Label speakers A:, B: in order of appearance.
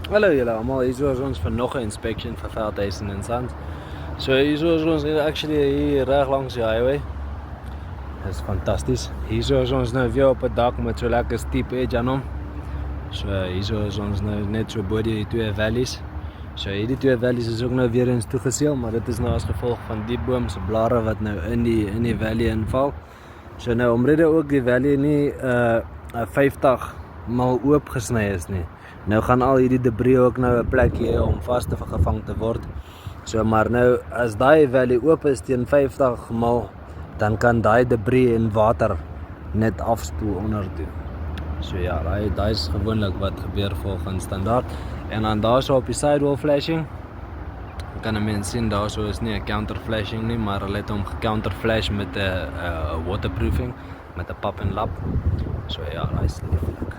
A: Hallo julle almal, hier is ons vir nog 'n inspection vir Veldhuisen en Sand. So hier is ons actually hier reg langs die highway. Dit is fantasties. Hier is ons nou weer op 'n dak met so lekker steep edge aan hom. So hier is ons nou net so bo die twee valleys. So hierdie twee valleys is ook nou weer eens toegeseël, maar dit is nou as gevolg van die boom se blare wat nou in die valley inval. So nou omrede ook die valley nie 50 mal oop gesny is nie. Nou gaan al hierdie debris ook nou 'n plek hê om vas te gevang te word. So maar nou as daai valley oop is teen 50 mal, dan kan daai debris en water net afspoel onder toe. So ja, daai is gewoonlik wat gebeur volgens standaard. En dan daarso op die sidewall flashing kan 'n mens sien daarso is nie 'n counter flashing nie, maar hulle het hom gecounter flash met 'n waterproofing met 'n pop en lap. So ja, daai is lieflik.